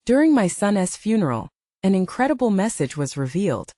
During my son's funeral, an incredible message was revealed.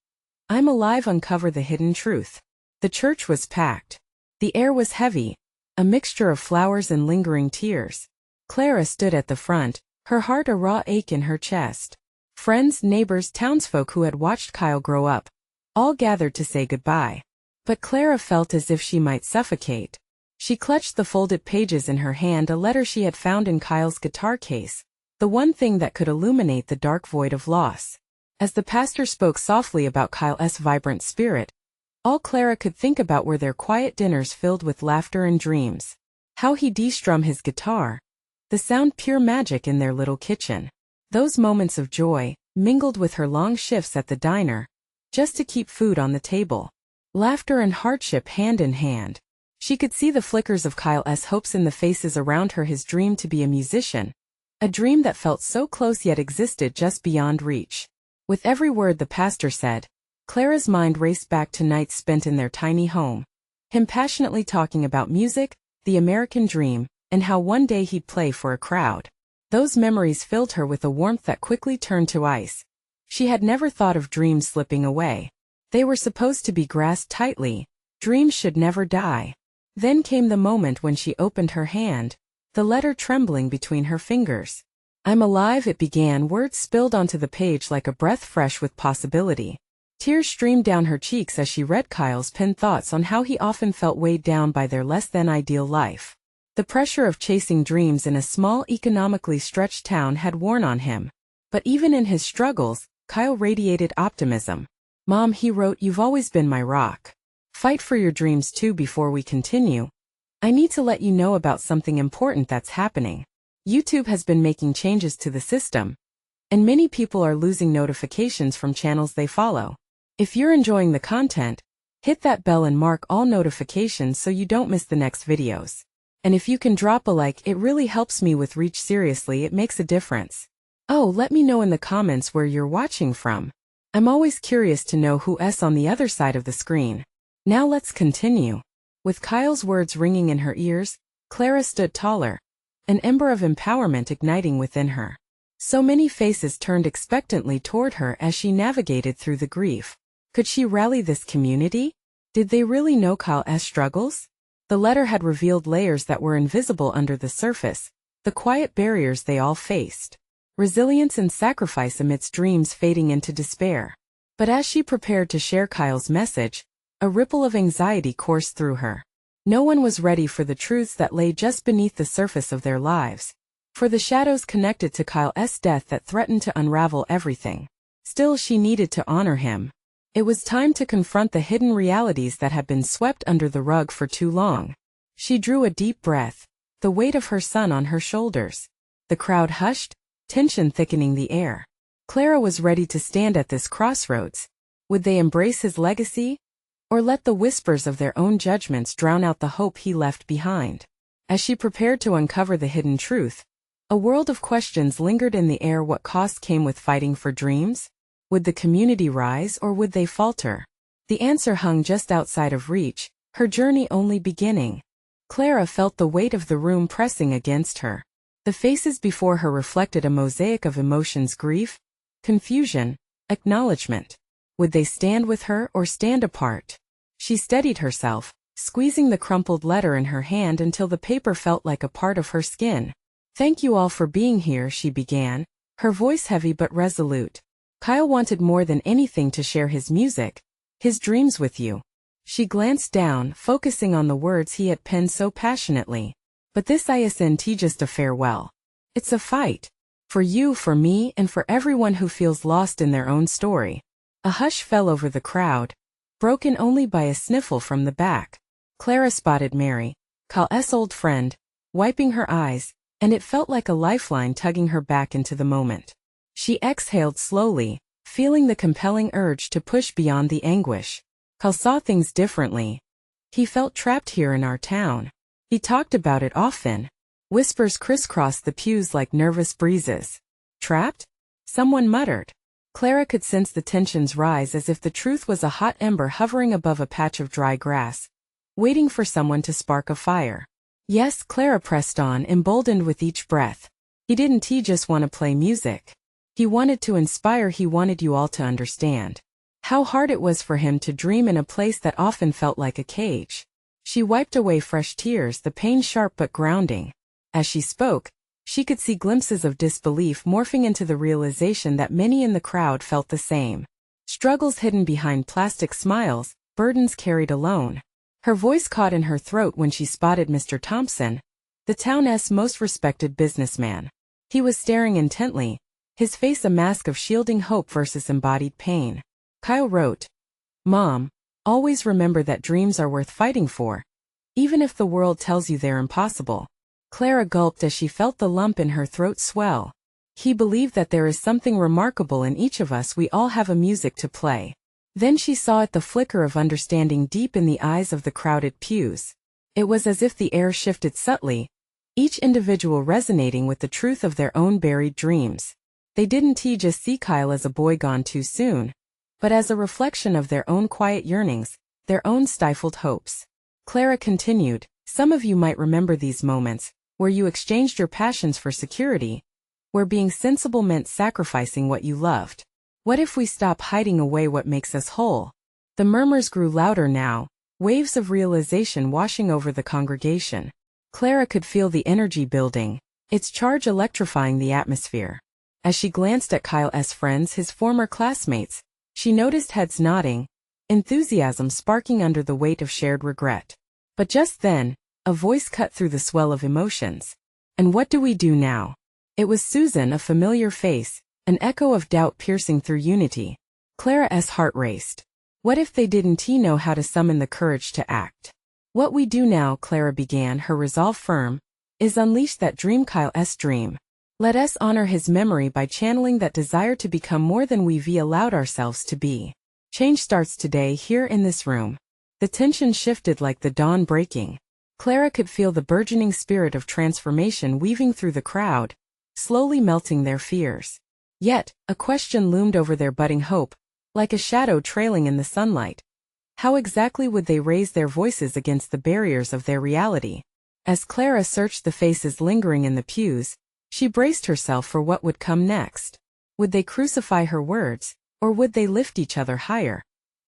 I'm alive. Uncover the hidden truth. The church was packed. The air was heavy, a mixture of flowers and lingering tears. Clara stood at the front, her heart a raw ache in her chest. Friends, neighbors, townsfolk who had watched Kyle grow up, all gathered to say goodbye. But Clara felt as if she might suffocate. She clutched the folded pages in her hand, a letter she had found in Kyle's guitar case, the one thing that could illuminate the dark void of loss. As the pastor spoke softly about Kyle's vibrant spirit, all Clara could think about were their quiet dinners filled with laughter and dreams. How he de-strummed his guitar, the sound pure magic in their little kitchen. Those moments of joy, mingled with her long shifts at the diner, just to keep food on the table. Laughter and hardship hand in hand. She could see the flickers of Kyle's hopes in the faces around her, his dream to be a musician. A dream that felt so close yet existed just beyond reach. With every word the pastor said, Clara's mind raced back to nights spent in their tiny home. Him passionately talking about music, the American dream, and how one day he'd play for a crowd. Those memories filled her with a warmth that quickly turned to ice. She had never thought of dreams slipping away. They were supposed to be grasped tightly. Dreams should never die. Then came the moment when she opened her hand, the letter trembling between her fingers. I'm alive, it began. Words spilled onto the page like a breath fresh with possibility. Tears streamed down her cheeks as she read Kyle's penned thoughts on how he often felt weighed down by their less-than-ideal life. The pressure of chasing dreams in a small, economically stretched town had worn on him. But even in his struggles, Kyle radiated optimism. Mom, he wrote, you've always been my rock. Fight for your dreams too. Before we continue, I need to let you know about something important that's happening. YouTube has been making changes to the system, and many people are losing notifications from channels they follow. If you're enjoying the content, hit that bell and mark all notifications so you don't miss the next videos. And if you can drop a like, it really helps me with reach. Seriously, it makes a difference. Oh, let me know in the comments where you're watching from. I'm always curious to know who's on the other side of the screen. Now let's continue. With Kyle's words ringing in her ears, Clara stood taller, an ember of empowerment igniting within her. So many faces turned expectantly toward her as she navigated through the grief. Could she rally this community? Did they really know Kyle's struggles? The letter had revealed layers that were invisible under the surface, the quiet barriers they all faced. Resilience and sacrifice amidst dreams fading into despair. But as she prepared to share Kyle's message, a ripple of anxiety coursed through her. No one was ready for the truths that lay just beneath the surface of their lives, for the shadows connected to Kyle's death that threatened to unravel everything. Still, she needed to honor him. It was time to confront the hidden realities that had been swept under the rug for too long. She drew a deep breath, the weight of her son on her shoulders. The crowd hushed, tension thickening the air. Clara was ready to stand at this crossroads. Would they embrace his legacy, or let the whispers of their own judgments drown out the hope he left behind? As she prepared to uncover the hidden truth, a world of questions lingered in the air. What cost came with fighting for dreams? Would the community rise or would they falter? The answer hung just outside of reach, her journey only beginning. Clara felt the weight of the room pressing against her. The faces before her reflected a mosaic of emotions: grief, confusion, acknowledgement. Would they stand with her or stand apart? She steadied herself, squeezing the crumpled letter in her hand until the paper felt like a part of her skin. Thank you all for being here, she began, her voice heavy but resolute. Kyle wanted more than anything to share his music, his dreams with you. She glanced down, focusing on the words he had penned so passionately. But this isn't just a farewell. It's a fight. For you, for me, and for everyone who feels lost in their own story. A hush fell over the crowd, broken only by a sniffle from the back. Clara spotted Mary, Kyle's old friend, wiping her eyes, and it felt like a lifeline tugging her back into the moment. She exhaled slowly, feeling the compelling urge to push beyond the anguish. Kyle saw things differently. He felt trapped here in our town. He talked about it often. Whispers crisscrossed the pews like nervous breezes. Trapped? Someone muttered. Clara could sense the tensions rise as if the truth was a hot ember hovering above a patch of dry grass, waiting for someone to spark a fire. Yes, Clara pressed on, emboldened with each breath. He just want to play music. He wanted to inspire, he wanted you all to understand how hard it was for him to dream in a place that often felt like a cage. She wiped away fresh tears, the pain sharp but grounding. As she spoke, she could see glimpses of disbelief morphing into the realization that many in the crowd felt the same. Struggles hidden behind plastic smiles, burdens carried alone. Her voice caught in her throat when she spotted Mr. Thompson, the town's most respected businessman. He was staring intently, his face a mask of shielding hope versus embodied pain. Kyle wrote, "Mom, always remember that dreams are worth fighting for, even if the world tells you they're impossible." Clara gulped as she felt the lump in her throat swell. He believed that there is something remarkable in each of us. We all have a music to play. Then she saw it, the flicker of understanding deep in the eyes of the crowded pews. It was as if the air shifted subtly, each individual resonating with the truth of their own buried dreams. They didn't just see Kyle as a boy gone too soon, but as a reflection of their own quiet yearnings, their own stifled hopes. Clara continued, "Some of you might remember these moments, where you exchanged your passions for security, where being sensible meant sacrificing what you loved. What if we stop hiding away what makes us whole?" The murmurs grew louder now, waves of realization washing over the congregation. Clara could feel the energy building, its charge electrifying the atmosphere. As she glanced at Kyle's friends, his former classmates, she noticed heads nodding, enthusiasm sparking under the weight of shared regret. But just then, a voice cut through the swell of emotions. "And what do we do now?" It was Susan, a familiar face, an echo of doubt piercing through unity. Clara's heart raced. What if they didn't know how to summon the courage to act? "What we do now," Clara began, her resolve firm, "is unleash that dream, Kyle's dream. Let us honor his memory by channeling that desire to become more than we've allowed ourselves to be. Change starts today, here in this room." The tension shifted like the dawn breaking. Clara could feel the burgeoning spirit of transformation weaving through the crowd, slowly melting their fears. Yet, a question loomed over their budding hope, like a shadow trailing in the sunlight. How exactly would they raise their voices against the barriers of their reality? As Clara searched the faces lingering in the pews, she braced herself for what would come next. Would they crucify her words, or would they lift each other higher?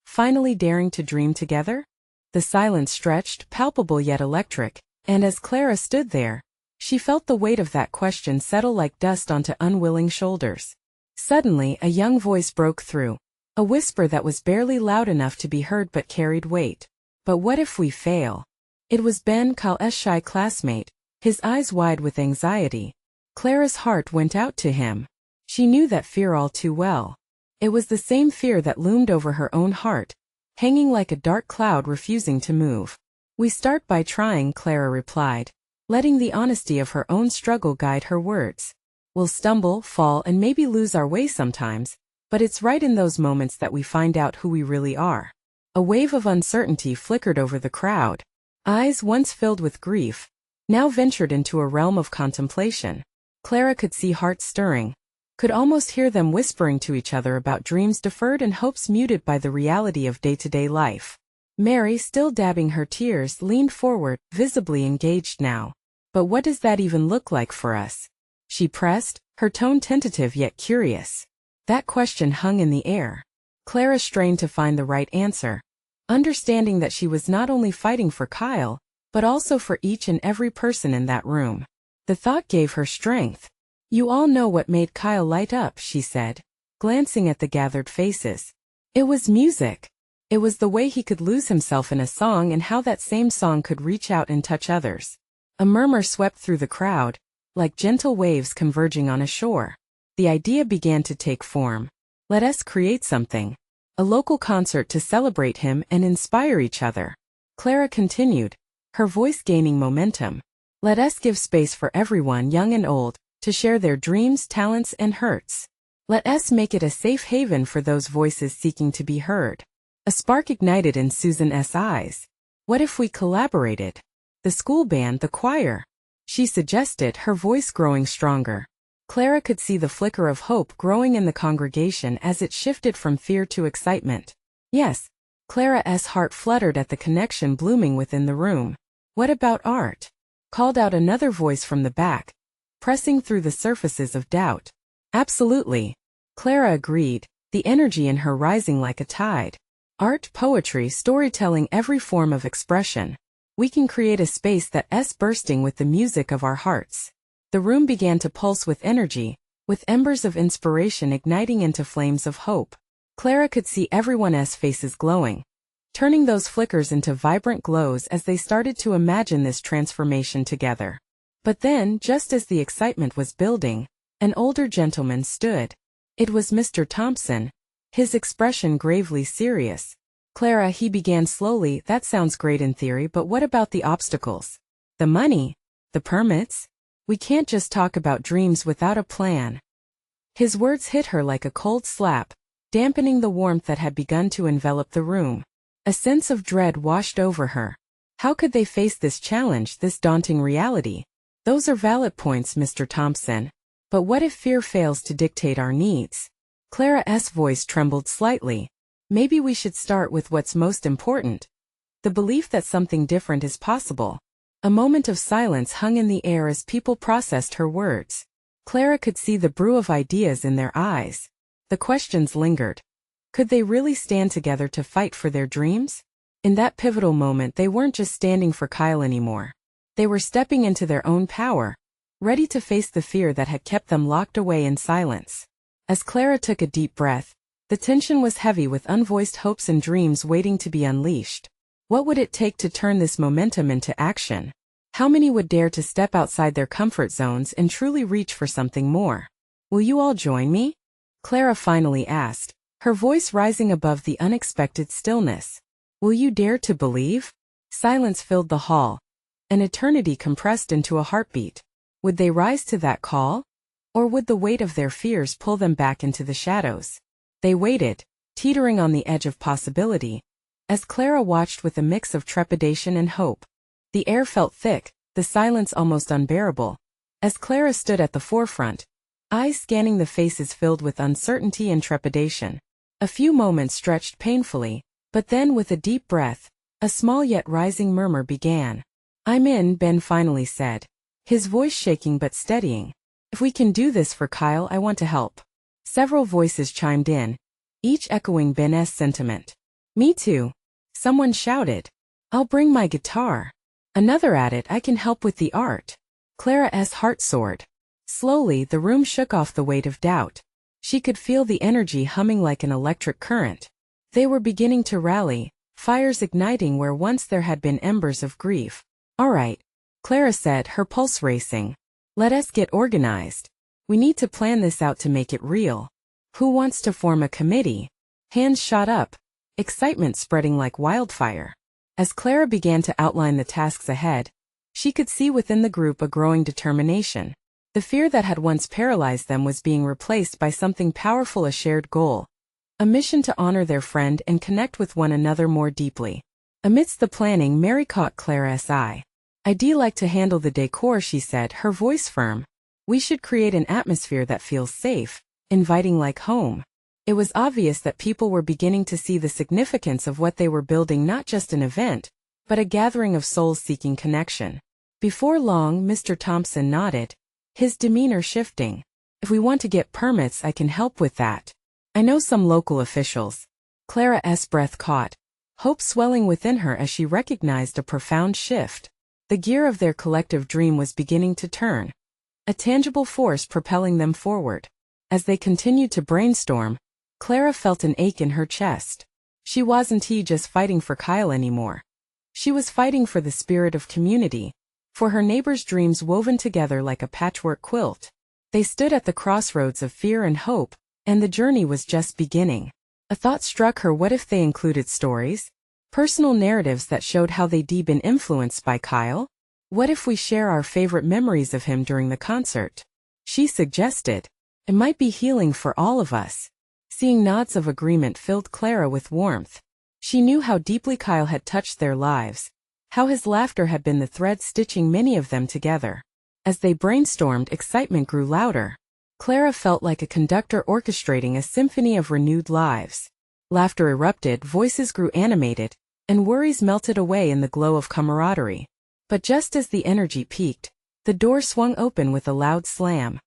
Finally daring to dream together? The silence stretched, palpable yet electric, and as Clara stood there, she felt the weight of that question settle like dust onto unwilling shoulders. Suddenly, a young voice broke through, a whisper that was barely loud enough to be heard but carried weight. "But what if we fail?" It was Ben, Kyle's shy classmate, his eyes wide with anxiety. Clara's heart went out to him. She knew that fear all too well. It was the same fear that loomed over her own heart, hanging like a dark cloud refusing to move. "We start by trying," Clara replied, letting the honesty of her own struggle guide her words. "We'll stumble, fall, and maybe lose our way sometimes, but it's right in those moments that we find out who we really are." A wave of uncertainty flickered over the crowd. Eyes once filled with grief, now ventured into a realm of contemplation. Clara could see hearts stirring, could almost hear them whispering to each other about dreams deferred and hopes muted by the reality of day-to-day life. Mary, still dabbing her tears, leaned forward, visibly engaged now. "But what does that even look like for us?" she pressed, her tone tentative yet curious. That question hung in the air. Clara strained to find the right answer, understanding that she was not only fighting for Kyle, but also for each and every person in that room. The thought gave her strength. "You all know what made Kyle light up," she said, glancing at the gathered faces. "It was music. It was the way he could lose himself in a song and how that same song could reach out and touch others." A murmur swept through the crowd, like gentle waves converging on a shore. The idea began to take form. Let us create something. A local concert to celebrate him and inspire each other. Clara continued, her voice gaining momentum. Let us give space for everyone, young and old, to share their dreams, talents, and hurts. Let us make it a safe haven for those voices seeking to be heard. A spark ignited in Susan's eyes. What if we collaborated? The school band, the choir? She suggested, her voice growing stronger. Clara could see the flicker of hope growing in the congregation as it shifted from fear to excitement. Yes, Clara's heart fluttered at the connection blooming within the room. What about art? Called out another voice from the back, pressing through the surfaces of doubt. Absolutely. Clara agreed, the energy in her rising like a tide. Art, poetry, storytelling, every form of expression. We can create a space that's bursting with the music of our hearts. The room began to pulse with energy, with embers of inspiration igniting into flames of hope. Clara could see everyone's faces glowing, turning those flickers into vibrant glows as they started to imagine this transformation together. But then, just as the excitement was building, an older gentleman stood. It was Mr. Thompson, his expression gravely serious. Clara, he began slowly, that sounds great in theory, but what about the obstacles? The money? The permits? We can't just talk about dreams without a plan. His words hit her like a cold slap, dampening the warmth that had begun to envelop the room. A sense of dread washed over her. How could they face this challenge, this daunting reality? Those are valid points, Mr. Thompson. But what if fear fails to dictate our needs? Clara's voice trembled slightly. Maybe we should start with what's most important. The belief that something different is possible. A moment of silence hung in the air as people processed her words. Clara could see the brew of ideas in their eyes. The questions lingered. Could they really stand together to fight for their dreams? In that pivotal moment, they weren't just standing for Kyle anymore. They were stepping into their own power, ready to face the fear that had kept them locked away in silence. As Clara took a deep breath, the tension was heavy with unvoiced hopes and dreams waiting to be unleashed. What would it take to turn this momentum into action? How many would dare to step outside their comfort zones and truly reach for something more? Will you all join me? Clara finally asked, her voice rising above the unexpected stillness. Will you dare to believe? Silence filled the hall. An eternity compressed into a heartbeat. Would they rise to that call? Or would the weight of their fears pull them back into the shadows? They waited, teetering on the edge of possibility, as Clara watched with a mix of trepidation and hope. The air felt thick, the silence almost unbearable. As Clara stood at the forefront, eyes scanning the faces filled with uncertainty and trepidation. A few moments stretched painfully, but then with a deep breath, a small yet rising murmur began. I'm in, Ben finally said, his voice shaking but steadying. If we can do this for Kyle, I want to help. Several voices chimed in, each echoing Ben's sentiment. Me too. Someone shouted. I'll bring my guitar. Another added, I can help with the art. Clara's heart soared. Slowly, the room shook off the weight of doubt. She could feel the energy humming like an electric current. They were beginning to rally, fires igniting where once there had been embers of grief. All right, Clara said, her pulse racing. Let us get organized. We need to plan this out to make it real. Who wants to form a committee? Hands shot up, excitement spreading like wildfire. As Clara began to outline the tasks ahead, she could see within the group a growing determination. The fear that had once paralyzed them was being replaced by something powerful, a shared goal. A mission to honor their friend and connect with one another more deeply. Amidst the planning, Mary caught Clara's eye. I'd like to handle the decor, she said, her voice firm. We should create an atmosphere that feels safe, inviting like home. It was obvious that people were beginning to see the significance of what they were building, not just an event, but a gathering of souls seeking connection. Before long, Mr. Thompson nodded, his demeanor shifting. If we want to get permits, I can help with that. I know some local officials. Clara's breath caught, hope swelling within her as she recognized a profound shift. The gear of their collective dream was beginning to turn, a tangible force propelling them forward. As they continued to brainstorm, Clara felt an ache in her chest. She wasn't just fighting for Kyle anymore. She was fighting for the spirit of community, for her neighbors' dreams woven together like a patchwork quilt. They stood at the crossroads of fear and hope, and the journey was just beginning. A thought struck her: what if they included stories? Personal narratives that showed how they'd been influenced by Kyle? What if we share our favorite memories of him during the concert? She suggested. It might be healing for all of us. Seeing nods of agreement filled Clara with warmth. She knew how deeply Kyle had touched their lives, how his laughter had been the thread stitching many of them together. As they brainstormed, excitement grew louder. Clara felt like a conductor orchestrating a symphony of renewed lives. Laughter erupted, voices grew animated, and worries melted away in the glow of camaraderie. But just as the energy peaked, the door swung open with a loud slam.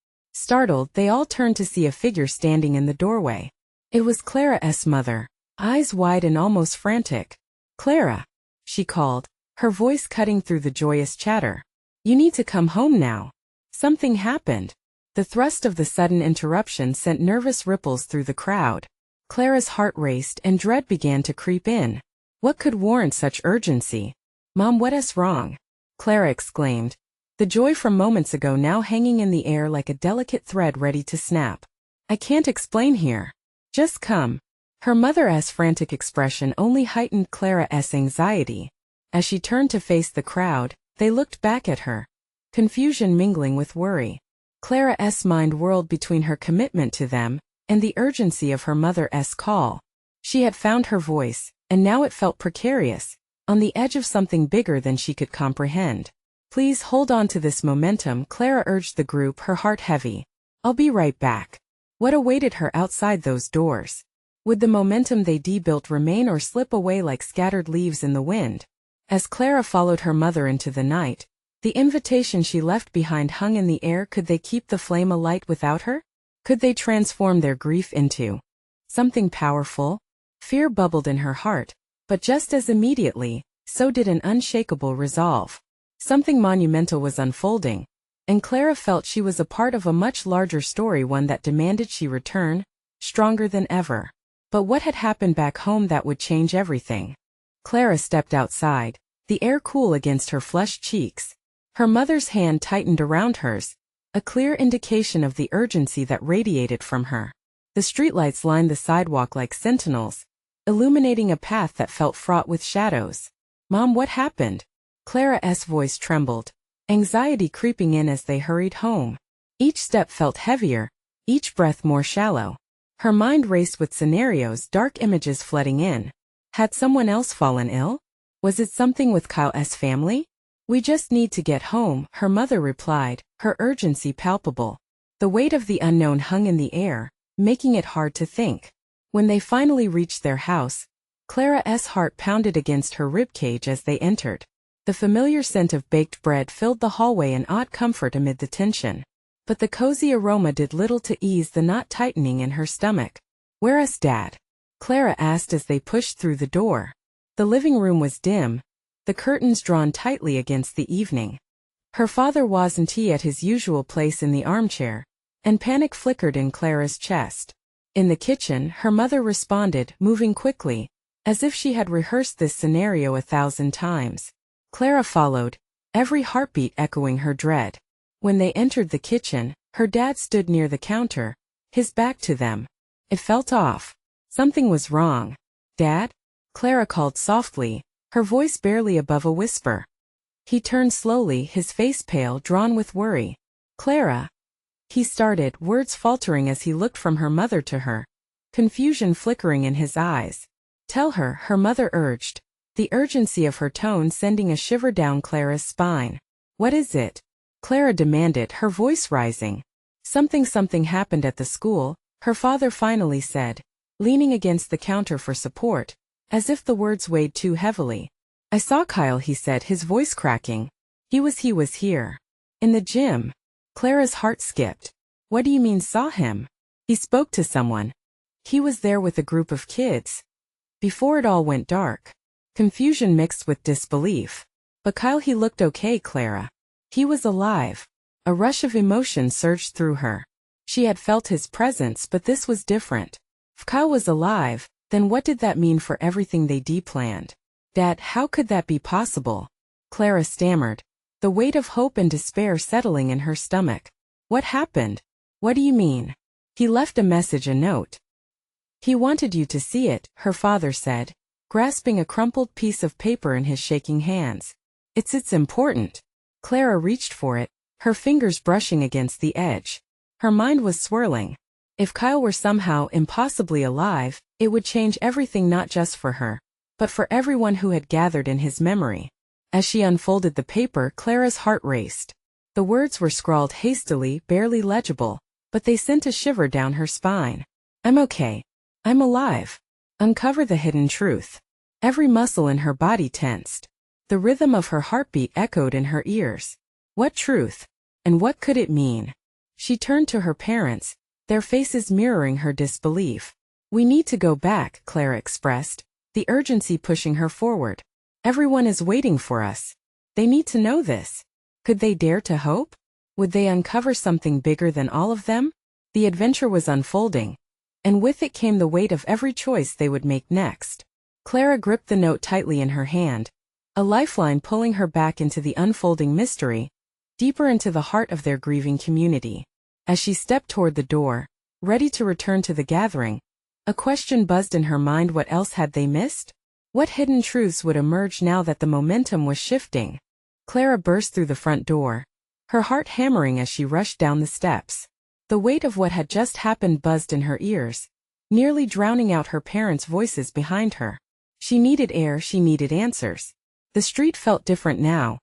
Startled, they all turned to see a figure standing in the doorway. It was Clara's mother, eyes wide and almost frantic. "Clara," she called, her voice cutting through the joyous chatter. "You need to come home now. Something happened." The thrust of the sudden interruption sent nervous ripples through the crowd. Clara's heart raced and dread began to creep in. What could warrant such urgency? "Mom, what's wrong?" Clara exclaimed, the joy from moments ago now hanging in the air like a delicate thread ready to snap. "I can't explain here. Just come." Her mother's frantic expression only heightened Clara's anxiety. As she turned to face the crowd, they looked back at her, confusion mingling with worry. Clara's mind whirled between her commitment to them and the urgency of her mother's call. She had found her voice, and now it felt precarious, on the edge of something bigger than she could comprehend. "Please hold on to this momentum," Clara urged the group, her heart heavy. "I'll be right back." What awaited her outside those doors? Would the momentum they built remain or slip away like scattered leaves in the wind? As Clara followed her mother into the night, the invitation she left behind hung in the air. Could they keep the flame alight without her? Could they transform their grief into something powerful? Fear bubbled in her heart, but just as immediately, so did an unshakable resolve. Something monumental was unfolding, and Clara felt she was a part of a much larger story, one that demanded she return, stronger than ever. But what had happened back home that would change everything? Clara stepped outside, the air cool against her flushed cheeks. Her mother's hand tightened around hers, a clear indication of the urgency that radiated from her. The streetlights lined the sidewalk like sentinels, illuminating a path that felt fraught with shadows. "Mom, what happened?" Clara's voice trembled, anxiety creeping in as they hurried home. Each step felt heavier, each breath more shallow. Her mind raced with scenarios, dark images flooding in. Had someone else fallen ill? Was it something with Kyle's family? "We just need to get home," her mother replied, her urgency palpable. The weight of the unknown hung in the air, making it hard to think. When they finally reached their house, Clara's heart pounded against her ribcage as they entered. The familiar scent of baked bread filled the hallway, an odd comfort amid the tension. But the cozy aroma did little to ease the knot tightening in her stomach. "Where's Dad?" Clara asked as they pushed through the door. The living room was dim, the curtains drawn tightly against the evening. Her father wasn't at his usual place in the armchair, and panic flickered in Clara's chest. In the kitchen, her mother responded, moving quickly, as if she had rehearsed this scenario 1,000 times. Clara followed, every heartbeat echoing her dread. When they entered the kitchen, her dad stood near the counter, his back to them. It felt off. Something was wrong. "Dad?" Clara called softly, her voice barely above a whisper. He turned slowly, his face pale, drawn with worry. "Clara," he started, words faltering as he looked from her mother to her, confusion flickering in his eyes. "Tell her," her mother urged, the urgency of her tone sending a shiver down Clara's spine. "What is it?" Clara demanded, her voice rising. Something happened at the school," her father finally said, leaning against the counter for support, as if the words weighed too heavily. "I saw Kyle," he said, his voice cracking. He was here. In the gym." Clara's heart skipped. "What do you mean, saw him?" "He spoke to someone. He was there with a group of kids." Before it all went dark. Confusion mixed with disbelief. "But Kyle, he looked okay, Clara. He was alive." A rush of emotion surged through her. She had felt his presence, but this was different. If Kyle was alive, then what did that mean for everything they planned? "Dad, how could that be possible?" Clara stammered, the weight of hope and despair settling in her stomach. "What happened? What do you mean?" "He left a message, a note. He wanted you to see it," her father said, grasping a crumpled piece of paper in his shaking hands. It's important." Clara reached for it, her fingers brushing against the edge. Her mind was swirling. If Kyle were somehow impossibly alive, it would change everything, not just for her, but for everyone who had gathered in his memory. As she unfolded the paper, Clara's heart raced. The words were scrawled hastily, barely legible, but they sent a shiver down her spine. "I'm okay. I'm alive. Uncover the hidden truth." Every muscle in her body tensed. The rhythm of her heartbeat echoed in her ears. What truth? And what could it mean? She turned to her parents, their faces mirroring her disbelief. "We need to go back," Clara expressed, the urgency pushing her forward. "Everyone is waiting for us. They need to know this." Could they dare to hope? Would they uncover something bigger than all of them? The adventure was unfolding, and with it came the weight of every choice they would make next. Clara gripped the note tightly in her hand, a lifeline pulling her back into the unfolding mystery, deeper into the heart of their grieving community. As she stepped toward the door, ready to return to the gathering, a question buzzed in her mind: what else had they missed? What hidden truths would emerge now that the momentum was shifting? Clara burst through the front door, her heart hammering as she rushed down the steps. The weight of what had just happened buzzed in her ears, nearly drowning out her parents' voices behind her. She needed air, she needed answers. The street felt different now,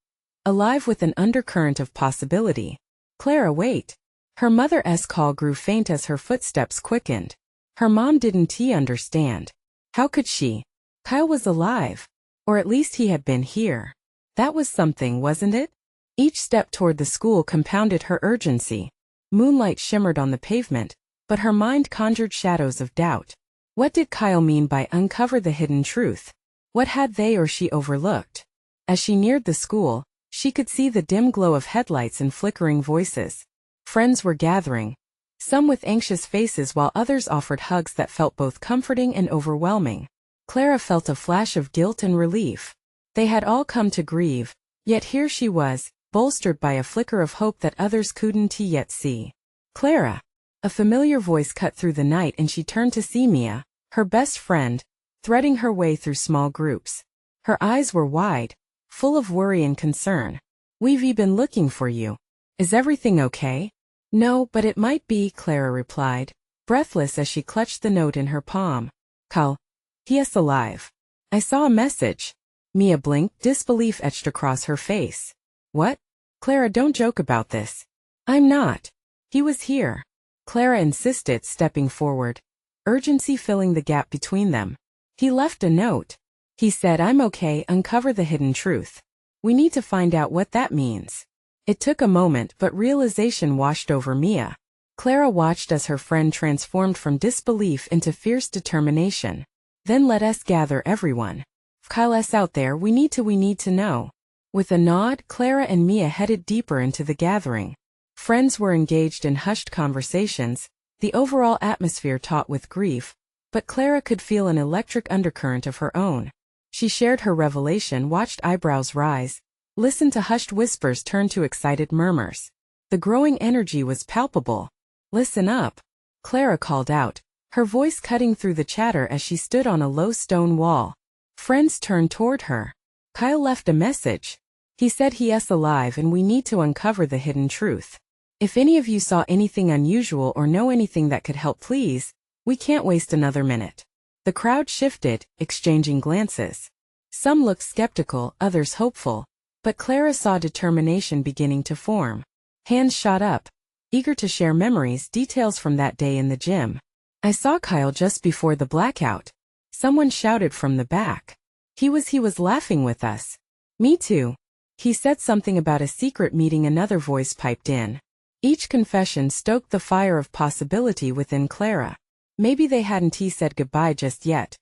alive with an undercurrent of possibility. "Clara, wait." Her mother's call grew faint as her footsteps quickened. Her mom didn't understand. How could she? Kyle was alive. Or at least he had been here. That was something, wasn't it? Each step toward the school compounded her urgency. Moonlight shimmered on the pavement, but her mind conjured shadows of doubt. What did Kyle mean by uncover the hidden truth? What had they or she overlooked? As she neared the school, she could see the dim glow of headlights and flickering voices. Friends were gathering, some with anxious faces while others offered hugs that felt both comforting and overwhelming. Clara felt a flash of guilt and relief. They had all come to grieve, yet here she was, bolstered by a flicker of hope that others couldn't yet see. "Clara!" A familiar voice cut through the night, and she turned to see Mia, her best friend, threading her way through small groups. Her eyes were wide, full of worry and concern. "We've been looking for you. Is everything okay?" "No, but it might be," Clara replied, breathless as she clutched the note in her palm. "Kyle, he is alive. I saw a message." Mia blinked, disbelief etched across her face. "What? Clara, don't joke about this." "I'm not. He was here," Clara insisted, stepping forward, urgency filling the gap between them. "He left a note. He said, 'I'm okay, uncover the hidden truth.' We need to find out what that means." It took a moment, but realization washed over Mia. Clara watched as her friend transformed from disbelief into fierce determination. "Then let us gather everyone. If Kyle's out there, we need to know." With a nod, Clara and Mia headed deeper into the gathering. Friends were engaged in hushed conversations, the overall atmosphere taut with grief, but Clara could feel an electric undercurrent of her own. She shared her revelation, watched eyebrows rise, listened to hushed whispers turn to excited murmurs. The growing energy was palpable. "Listen up," Clara called out, her voice cutting through the chatter as she stood on a low stone wall. Friends turned toward her. "Kyle left a message. He said he is alive and we need to uncover the hidden truth. If any of you saw anything unusual or know anything that could help, please, we can't waste another minute." The crowd shifted, exchanging glances. Some looked skeptical, others hopeful, but Clara saw determination beginning to form. Hands shot up, eager to share memories, details from that day in the gym. "I saw Kyle just before the blackout," someone shouted from the back. He was laughing with us." "Me too. He said something about a secret meeting," another voice piped in. Each confession stoked the fire of possibility within Clara. Maybe they hadn't said goodbye just yet.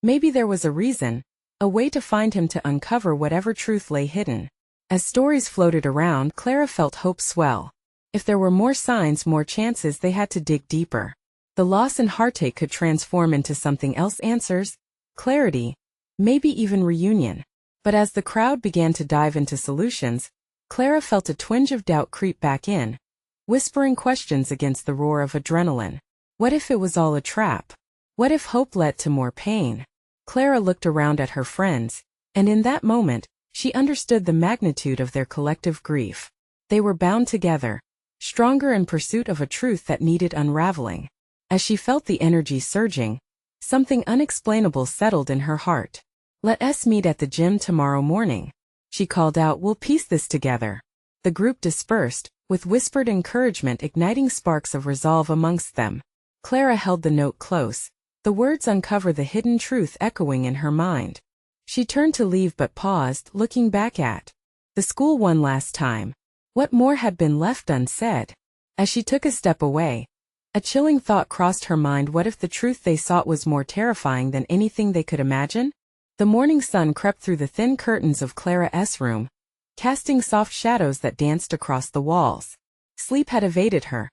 Maybe there was a reason, a way to find him, to uncover whatever truth lay hidden. As stories floated around, Clara felt hope swell. If there were more signs, more chances, they had to dig deeper. The loss and heartache could transform into something else: answers, clarity, maybe even reunion. But as the crowd began to dive into solutions, Clara felt a twinge of doubt creep back in, whispering questions against the roar of adrenaline. What if it was all a trap? What if hope led to more pain? Clara looked around at her friends, and in that moment, she understood the magnitude of their collective grief. They were bound together, stronger in pursuit of a truth that needed unraveling. As she felt the energy surging, something unexplainable settled in her heart. "Let us meet at the gym tomorrow morning," she called out. "We'll piece this together." The group dispersed, with whispered encouragement igniting sparks of resolve amongst them. Clara held the note close, the words "uncover the hidden truth" echoing in her mind. She turned to leave but paused, looking back at the school one last time. What more had been left unsaid? As she took a step away, a chilling thought crossed her mind. What if the truth they sought was more terrifying than anything they could imagine? The morning sun crept through the thin curtains of Clara's room, casting soft shadows that danced across the walls. Sleep had evaded her.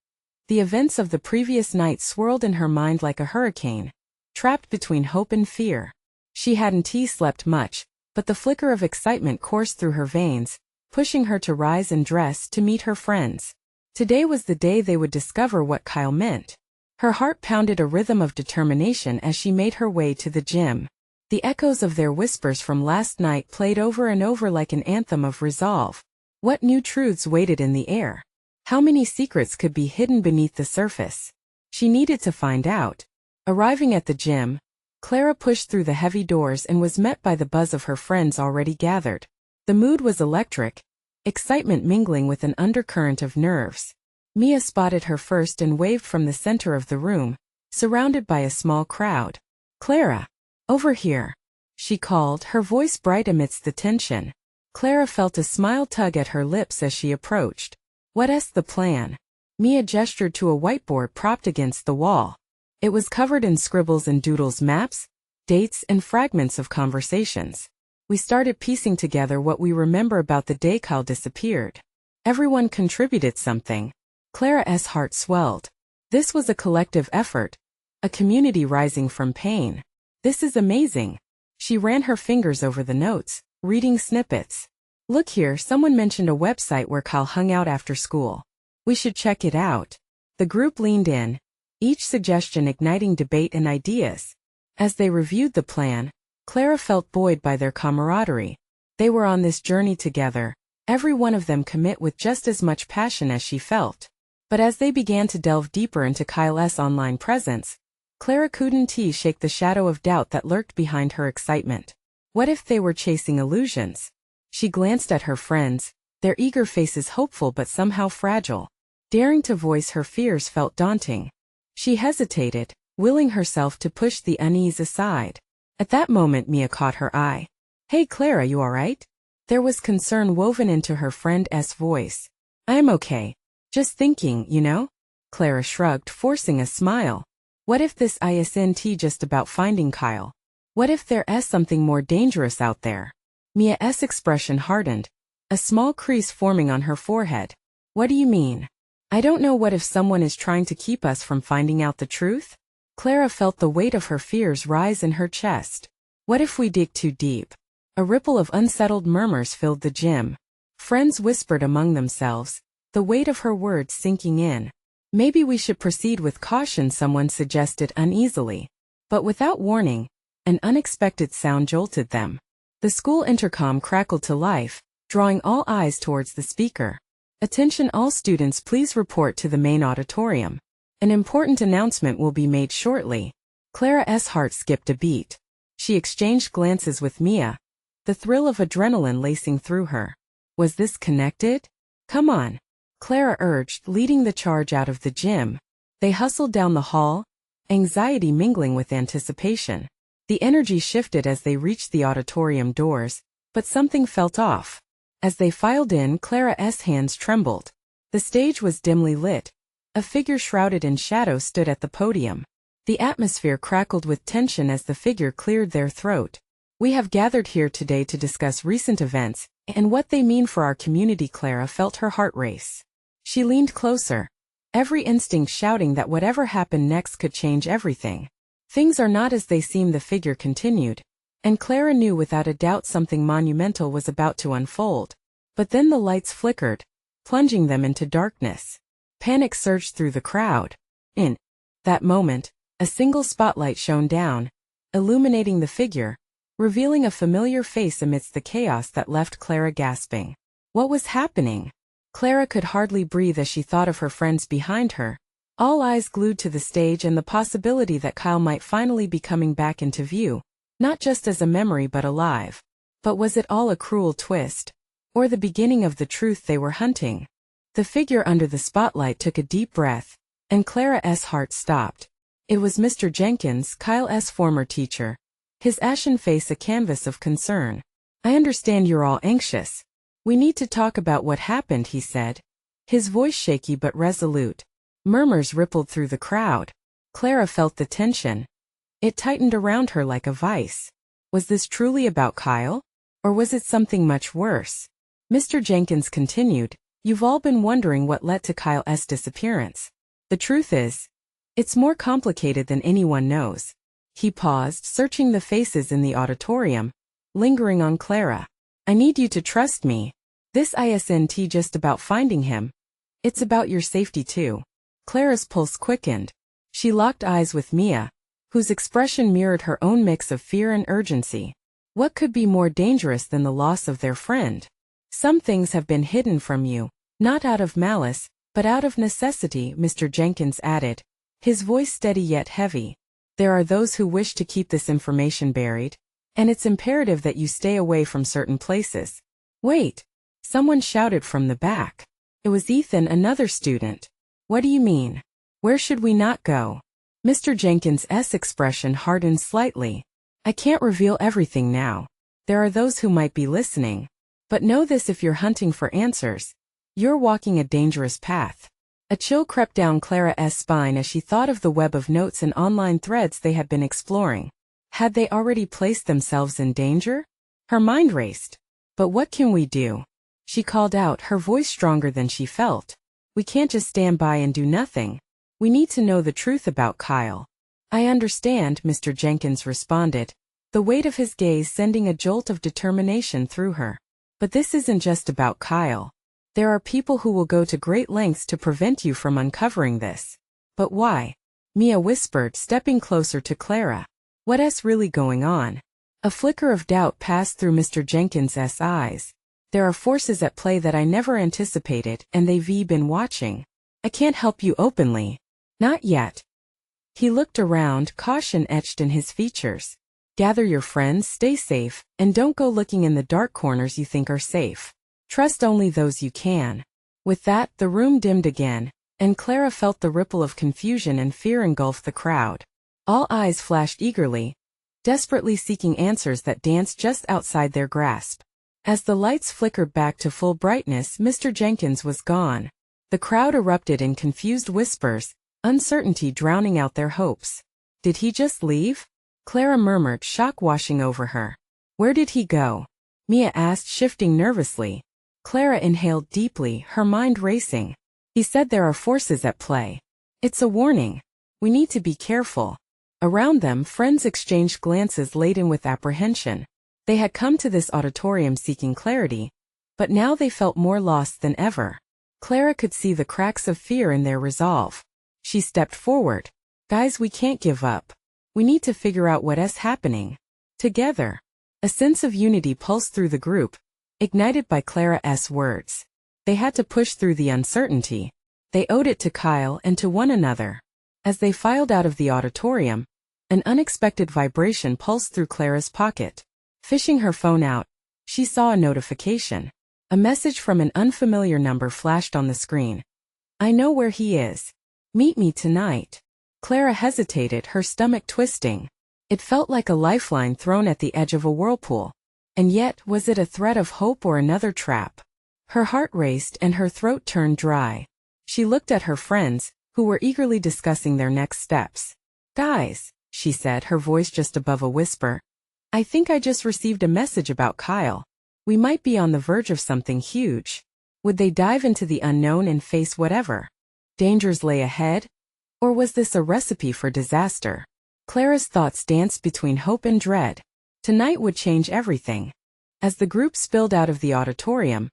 The events of the previous night swirled in her mind like a hurricane, trapped between hope and fear. She hadn't slept much, but the flicker of excitement coursed through her veins, pushing her to rise and dress to meet her friends. Today was the day they would discover what Kyle meant. Her heart pounded a rhythm of determination as she made her way to the gym. The echoes of their whispers from last night played over and over like an anthem of resolve. What new truths waited in the air? How many secrets could be hidden beneath the surface? She needed to find out. Arriving at the gym, Clara pushed through the heavy doors and was met by the buzz of her friends already gathered. The mood was electric, excitement mingling with an undercurrent of nerves. Mia spotted her first and waved from the center of the room, surrounded by a small crowd. "Clara! Over here!" she called, her voice bright amidst the tension. Clara felt a smile tug at her lips as she approached. "What's the plan?" Mia gestured to a whiteboard propped against the wall. It was covered in scribbles and doodles, maps, dates, and fragments of conversations. "We started piecing together what we remember about the day Kyle disappeared. Everyone contributed something." Clara's heart swelled. This was a collective effort, a community rising from pain. "This is amazing." She ran her fingers over the notes, reading snippets. "Look here, someone mentioned a website where Kyle hung out after school. We should check it out." The group leaned in, each suggestion igniting debate and ideas. As they reviewed the plan, Clara felt buoyed by their camaraderie. They were on this journey together, every one of them commit with just as much passion as she felt. But as they began to delve deeper into Kyle's online presence, Clara couldn't shake the shadow of doubt that lurked behind her excitement. What if they were chasing illusions? She glanced at her friends, their eager faces hopeful but somehow fragile. Daring to voice her fears felt daunting. She hesitated, willing herself to push the unease aside. At that moment Mia caught her eye. "Hey Clara, you alright?" There was concern woven into her friend's voice. "I'm okay. Just thinking, you know?" Clara shrugged, forcing a smile. What if this isn't just about finding Kyle? What if there's something more dangerous out there? Mia's expression hardened, a small crease forming on her forehead. "What do you mean?" "I don't know. What if someone is trying to keep us from finding out the truth?" Clara felt the weight of her fears rise in her chest. "What if we dig too deep?" A ripple of unsettled murmurs filled the gym. Friends whispered among themselves, the weight of her words sinking in. "Maybe we should proceed with caution," someone suggested uneasily. But without warning, an unexpected sound jolted them. The school intercom crackled to life, drawing all eyes towards the speaker. "Attention all students, please report to the main auditorium. An important announcement will be made shortly." Clara's heart skipped a beat. She exchanged glances with Mia, the thrill of adrenaline lacing through her. Was this connected? "Come on," Clara urged, leading the charge out of the gym. They hustled down the hall, anxiety mingling with anticipation. The energy shifted as they reached the auditorium doors, but something felt off. As they filed in, Clara's hands trembled. The stage was dimly lit. A figure shrouded in shadow stood at the podium. The atmosphere crackled with tension as the figure cleared their throat. "We have gathered here today to discuss recent events and what they mean for our community." Clara felt her heart race. She leaned closer, every instinct shouting that whatever happened next could change everything. "Things are not as they seem," the figure continued, and Clara knew without a doubt something monumental was about to unfold. But then the lights flickered, plunging them into darkness. Panic surged through the crowd. In that moment, a single spotlight shone down, illuminating the figure, revealing a familiar face amidst the chaos that left Clara gasping. What was happening? Clara could hardly breathe as she thought of her friends behind her, all eyes glued to the stage and the possibility that Kyle might finally be coming back into view, not just as a memory but alive. But was it all a cruel twist, or the beginning of the truth they were hunting? The figure under the spotlight took a deep breath, and Clara's heart stopped. It was Mr. Jenkins, Kyle's former teacher, his ashen face a canvas of concern. "I understand you're all anxious. We need to talk about what happened," he said, his voice shaky but resolute. Murmurs rippled through the crowd. Clara felt the tension. It tightened around her like a vice. Was this truly about Kyle? Or was it something much worse? Mr. Jenkins continued, "You've all been wondering what led to Kyle's disappearance. The truth is, it's more complicated than anyone knows." He paused, searching the faces in the auditorium, lingering on Clara. "I need you to trust me. This isn't just about finding him. It's about your safety too." Clara's pulse quickened. She locked eyes with Mia, whose expression mirrored her own mix of fear and urgency. What could be more dangerous than the loss of their friend? "Some things have been hidden from you, not out of malice, but out of necessity," Mr. Jenkins added, his voice steady yet heavy. "There are those who wish to keep this information buried, and it's imperative that you stay away from certain places." "Wait!" someone shouted from the back. It was Ethan, another student. "What do you mean? Where should we not go?" Mr. Jenkins's expression hardened slightly. "I can't reveal everything now. There are those who might be listening. But know this, if you're hunting for answers, you're walking a dangerous path." A chill crept down Clara's spine as she thought of the web of notes and online threads they had been exploring. Had they already placed themselves in danger? Her mind raced. "But what can we do?" she called out, her voice stronger than she felt. "We can't just stand by and do nothing. We need to know the truth about Kyle." "I understand," Mr. Jenkins responded, the weight of his gaze sending a jolt of determination through her. "But this isn't just about Kyle. There are people who will go to great lengths to prevent you from uncovering this." "But why?" Mia whispered, stepping closer to Clara. "What's really going on?" A flicker of doubt passed through Mr. Jenkins's eyes. "There are forces at play that I never anticipated, and they've been watching. I can't help you openly." "Not yet." He looked around, caution etched in his features. "Gather your friends, stay safe, and don't go looking in the dark corners you think are safe. Trust only those you can." With that, the room dimmed again, and Clara felt the ripple of confusion and fear engulf the crowd. All eyes flashed eagerly, desperately seeking answers that danced just outside their grasp. As the lights flickered back to full brightness, Mr. Jenkins was gone. The crowd erupted in confused whispers, uncertainty drowning out their hopes. "Did he just leave?" Clara murmured, shock washing over her. "Where did he go?" Mia asked, shifting nervously. Clara inhaled deeply, her mind racing. "He said there are forces at play. It's a warning. We need to be careful." Around them, friends exchanged glances laden with apprehension. They had come to this auditorium seeking clarity, but now they felt more lost than ever. Clara could see the cracks of fear in their resolve. She stepped forward. "Guys, we can't give up. We need to figure out what's happening. Together." A sense of unity pulsed through the group, ignited by Clara's words. They had to push through the uncertainty. They owed it to Kyle and to one another. As they filed out of the auditorium, an unexpected vibration pulsed through Clara's pocket. Fishing her phone out, she saw a notification. A message from an unfamiliar number flashed on the screen. "I know where he is. Meet me tonight." Clara hesitated, her stomach twisting. It felt like a lifeline thrown at the edge of a whirlpool. And yet, was it a thread of hope or another trap? Her heart raced and her throat turned dry. She looked at her friends, who were eagerly discussing their next steps. "Guys," she said, her voice just above a whisper, "I think I just received a message about Kyle. We might be on the verge of something huge." Would they dive into the unknown and face whatever dangers lay ahead? Or was this a recipe for disaster? Clara's thoughts danced between hope and dread. Tonight would change everything. As the group spilled out of the auditorium,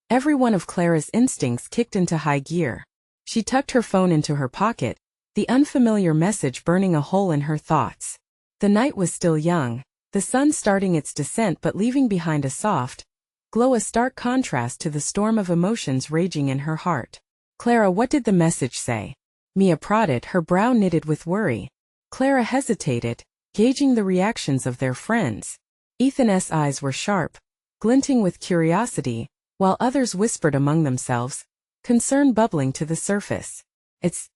every one of Clara's instincts kicked into high gear. She tucked her phone into her pocket, the unfamiliar message burning a hole in her thoughts. The night was still young, the sun starting its descent but leaving behind a soft glow, a stark contrast to the storm of emotions raging in her heart. "Clara, what did the message say?" Mia prodded, her brow knitted with worry. Clara hesitated, gauging the reactions of their friends. Ethan's eyes were sharp, glinting with curiosity, while others whispered among themselves, concern bubbling to the surface. "It's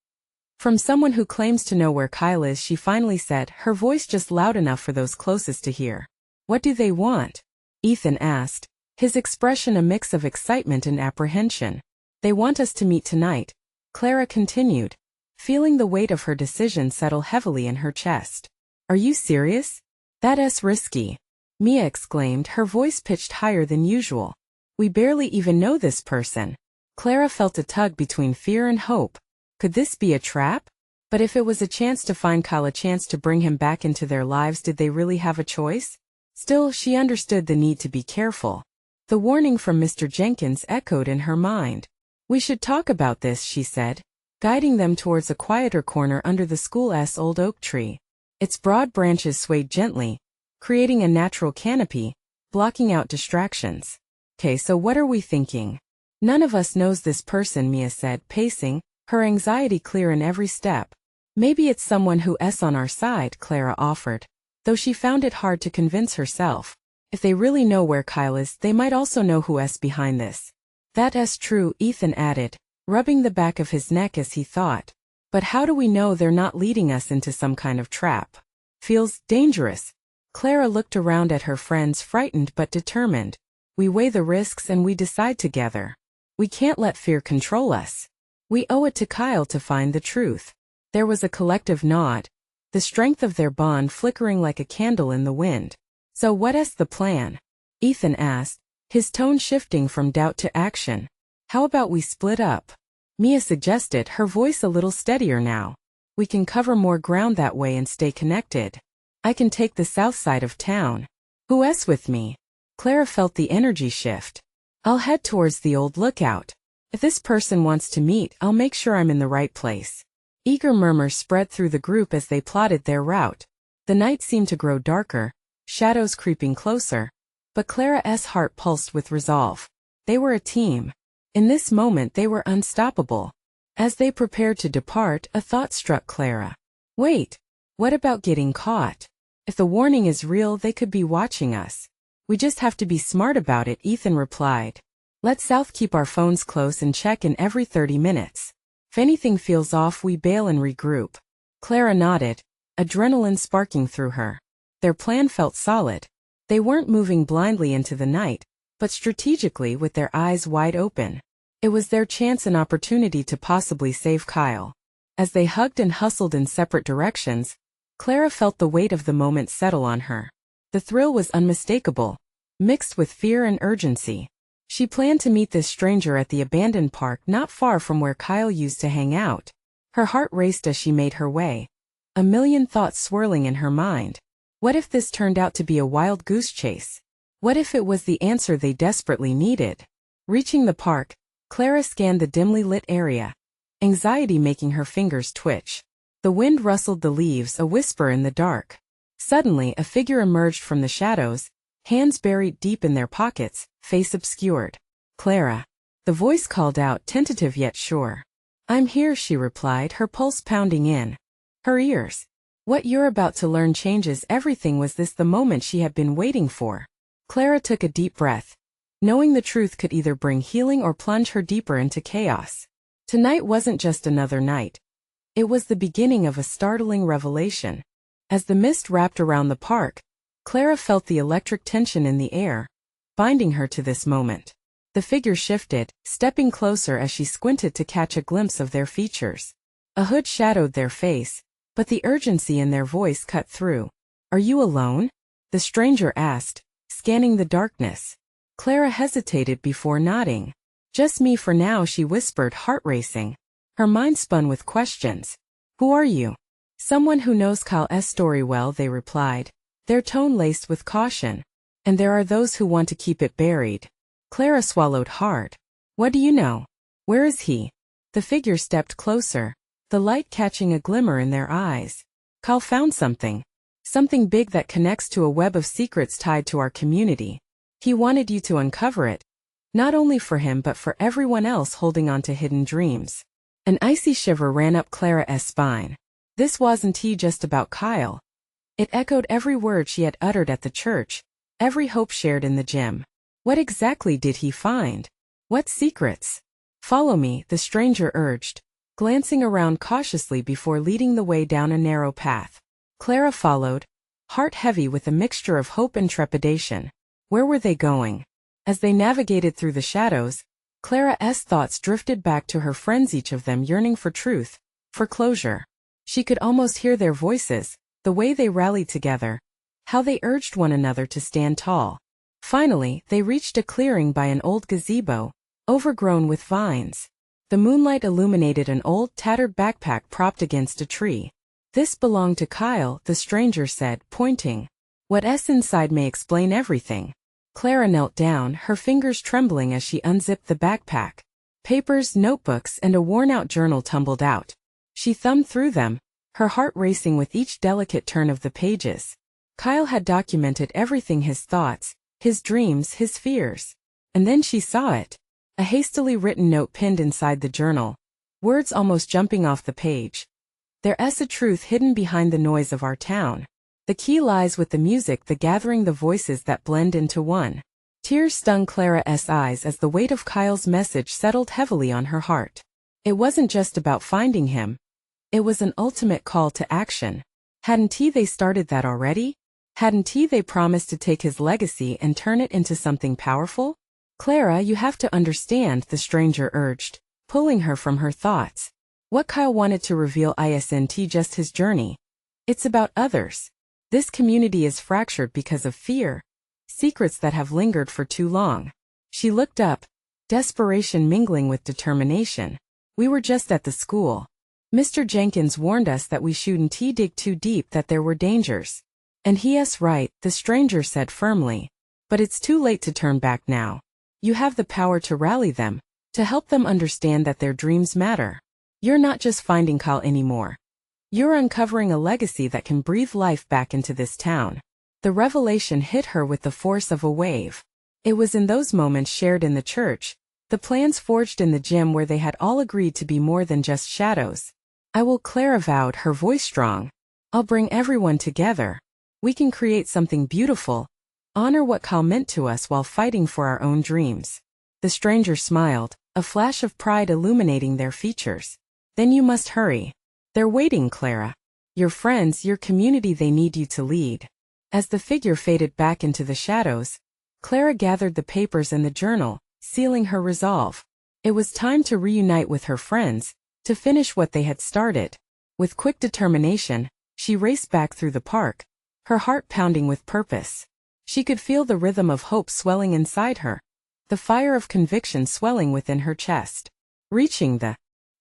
from someone who claims to know where Kyle is," she finally said, her voice just loud enough for those closest to hear. "What do they want?" Ethan asked, his expression a mix of excitement and apprehension. They want us to meet tonight, Clara continued, feeling the weight of her decision settle heavily in her chest. Are you serious? That's risky, Mia exclaimed, her voice pitched higher than usual. We barely even know this person. Clara felt a tug between fear and hope. Could this be a trap? But if it was a chance to find Kyle, a chance to bring him back into their lives, did they really have a choice? Still, she understood the need to be careful. The warning from Mr. Jenkins echoed in her mind. We should talk about this, she said, guiding them towards a quieter corner under the school's old oak tree. Its broad branches swayed gently, creating a natural canopy, blocking out distractions. Okay, so what are we thinking? None of us knows this person, Mia said, pacing, her anxiety clear in every step. Maybe it's someone who's on our side, Clara offered, though she found it hard to convince herself. If they really know where Kyle is, they might also know who's behind this. That's true, Ethan added, rubbing the back of his neck as he thought. But how do we know they're not leading us into some kind of trap? Feels dangerous. Clara looked around at her friends, frightened but determined. We weigh the risks and we decide together. We can't let fear control us. We owe it to Kyle to find the truth. There was a collective nod, the strength of their bond flickering like a candle in the wind. So what's the plan? Ethan asked, his tone shifting from doubt to action. How about we split up? Mia suggested, her voice a little steadier now. We can cover more ground that way and stay connected. I can take the south side of town. Who's with me? Clara felt the energy shift. I'll head towards the old lookout. If this person wants to meet, I'll make sure I'm in the right place. Eager murmurs spread through the group as they plotted their route. The night seemed to grow darker, shadows creeping closer. But Clara's heart pulsed with resolve. They were a team. In this moment they were unstoppable. As they prepared to depart, a thought struck Clara. Wait, what about getting caught? If the warning is real, they could be watching us. We just have to be smart about it, Ethan replied. Let's keep our phones close and check in every 30 minutes. If anything feels off, we bail and regroup. Clara nodded, adrenaline sparking through her. Their plan felt solid. They weren't moving blindly into the night, but strategically with their eyes wide open. It was their chance and opportunity to possibly save Kyle. As they hugged and hustled in separate directions, Clara felt the weight of the moment settle on her. The thrill was unmistakable, mixed with fear and urgency. She planned to meet this stranger at the abandoned park not far from where Kyle used to hang out. Her heart raced as she made her way, a million thoughts swirling in her mind. What if this turned out to be a wild goose chase? What if it was the answer they desperately needed? Reaching the park, Clara scanned the dimly lit area, anxiety making her fingers twitch. The wind rustled the leaves, a whisper in the dark. Suddenly, a figure emerged from the shadows, hands buried deep in their pockets, face obscured. Clara. The voice called out, tentative yet sure. I'm here, she replied, her pulse pounding in her ears. What you're about to learn changes everything. Was this the moment she had been waiting for? Clara took a deep breath, knowing the truth could either bring healing or plunge her deeper into chaos. Tonight wasn't just another night. It was the beginning of a startling revelation. As the mist wrapped around the park, Clara felt the electric tension in the air, binding her to this moment. The figure shifted, stepping closer as she squinted to catch a glimpse of their features. A hood shadowed their face, but the urgency in their voice cut through. Are you alone? The stranger asked, scanning the darkness. Clara hesitated before nodding. Just me for now, she whispered, heart racing. Her mind spun with questions. Who are you? Someone who knows Kyle's story well, they replied, their tone laced with caution. And there are those who want to keep it buried. Clara swallowed hard. What do you know? Where is he? The figure stepped closer, the light catching a glimmer in their eyes. Kyle found something. Something big that connects to a web of secrets tied to our community. He wanted you to uncover it. Not only for him but for everyone else holding on to hidden dreams. An icy shiver ran up Clara's spine. This wasn't just about Kyle. It echoed every word she had uttered at the church, every hope shared in the gym. What exactly did he find? What secrets? Follow me, the stranger urged, glancing around cautiously before leading the way down a narrow path. Clara followed, heart heavy with a mixture of hope and trepidation. Where were they going? As they navigated through the shadows, Clara's thoughts drifted back to her friends, each of them yearning for truth, for closure. She could almost hear their voices, the way they rallied together, how they urged one another to stand tall. Finally, they reached a clearing by an old gazebo, overgrown with vines. The moonlight illuminated an old, tattered backpack propped against a tree. "This belonged to Kyle," the stranger said, pointing. "What's inside may explain everything." Clara knelt down, her fingers trembling as she unzipped the backpack. Papers, notebooks, and a worn-out journal tumbled out. She thumbed through them, her heart racing with each delicate turn of the pages. Kyle had documented everything: his thoughts, his dreams, his fears. And then she saw it. A hastily written note pinned inside the journal, words almost jumping off the page. "There's a truth hidden behind the noise of our town. The key lies with the music, the gathering, the voices that blend into one." Tears stung Clara's eyes as the weight of Kyle's message settled heavily on her heart. It wasn't just about finding him. It was an ultimate call to action. Hadn't they started that already? Hadn't they promised to take his legacy and turn it into something powerful? "Clara, you have to understand," the stranger urged, pulling her from her thoughts. What Kyle wanted to reveal isn't just his journey. It's about others. This community is fractured because of fear, secrets that have lingered for too long. She looked up, desperation mingling with determination. "We were just at the school. Mr. Jenkins warned us that we shouldn't dig too deep, that there were dangers." "And he's right," the stranger said firmly. "But it's too late to turn back now. You have the power to rally them, to help them understand that their dreams matter. You're not just finding Kyle anymore. You're uncovering a legacy that can breathe life back into this town." The revelation hit her with the force of a wave. It was in those moments shared in the church, the plans forged in the gym where they had all agreed to be more than just shadows. "I will," Clara vowed, her voice strong. "I'll bring everyone together. We can create something beautiful, honor what Kyle meant to us while fighting for our own dreams." The stranger smiled, a flash of pride illuminating their features. "Then you must hurry. They're waiting, Clara. Your friends, your community, they need you to lead." As the figure faded back into the shadows, Clara gathered the papers and the journal, sealing her resolve. It was time to reunite with her friends, to finish what they had started. With quick determination, she raced back through the park, her heart pounding with purpose. She could feel the rhythm of hope swelling inside her, the fire of conviction swelling within her chest. Reaching the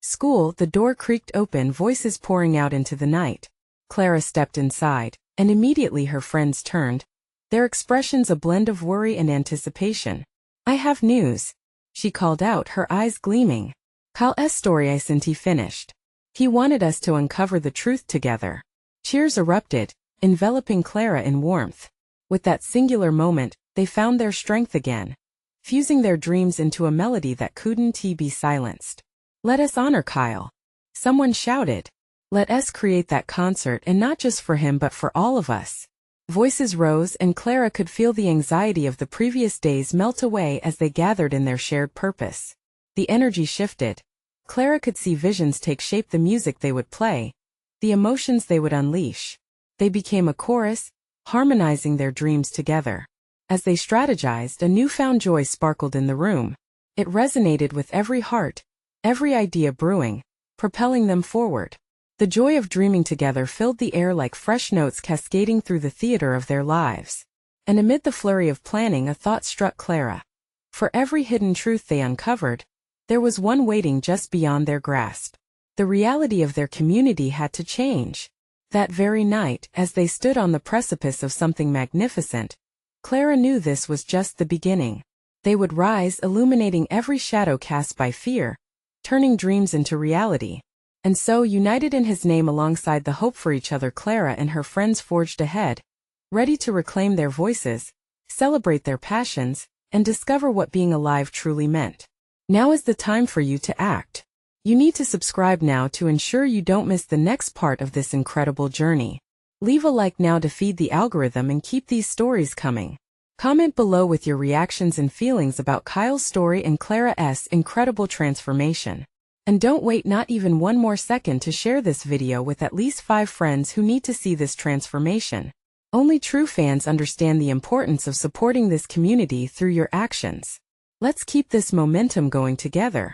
school, the door creaked open, voices pouring out into the night. Clara stepped inside, and immediately her friends turned, their expressions a blend of worry and anticipation. "I have news," she called out, her eyes gleaming. "Kyle's story isn't finished. He wanted us to uncover the truth together." Cheers erupted, enveloping Clara in warmth. With that singular moment, they found their strength again, fusing their dreams into a melody that couldn't be silenced. "Let us honor Kyle," someone shouted. "Let us create that concert, and not just for him but for all of us." Voices rose, and Clara could feel the anxiety of the previous days melt away as they gathered in their shared purpose. The energy shifted. Clara could see visions take shape, the music they would play, the emotions they would unleash. They became a chorus, harmonizing their dreams together. As they strategized, a newfound joy sparkled in the room. It resonated with every heart, every idea brewing, propelling them forward. The joy of dreaming together filled the air like fresh notes cascading through the theater of their lives. And amid the flurry of planning, a thought struck Clara. For every hidden truth they uncovered, there was one waiting just beyond their grasp. The reality of their community had to change. That very night, as they stood on the precipice of something magnificent, Clara knew this was just the beginning. They would rise, illuminating every shadow cast by fear, turning dreams into reality. And so, united in his name alongside the hope for each other, Clara and her friends forged ahead, ready to reclaim their voices, celebrate their passions, and discover what being alive truly meant. Now is the time for you to act. You need to subscribe now to ensure you don't miss the next part of this incredible journey. Leave a like now to feed the algorithm and keep these stories coming. Comment below with your reactions and feelings about Kyle's story and Clara's incredible transformation. And don't wait not even one more second to share this video with at least 5 friends who need to see this transformation. Only true fans understand the importance of supporting this community through your actions. Let's keep this momentum going together.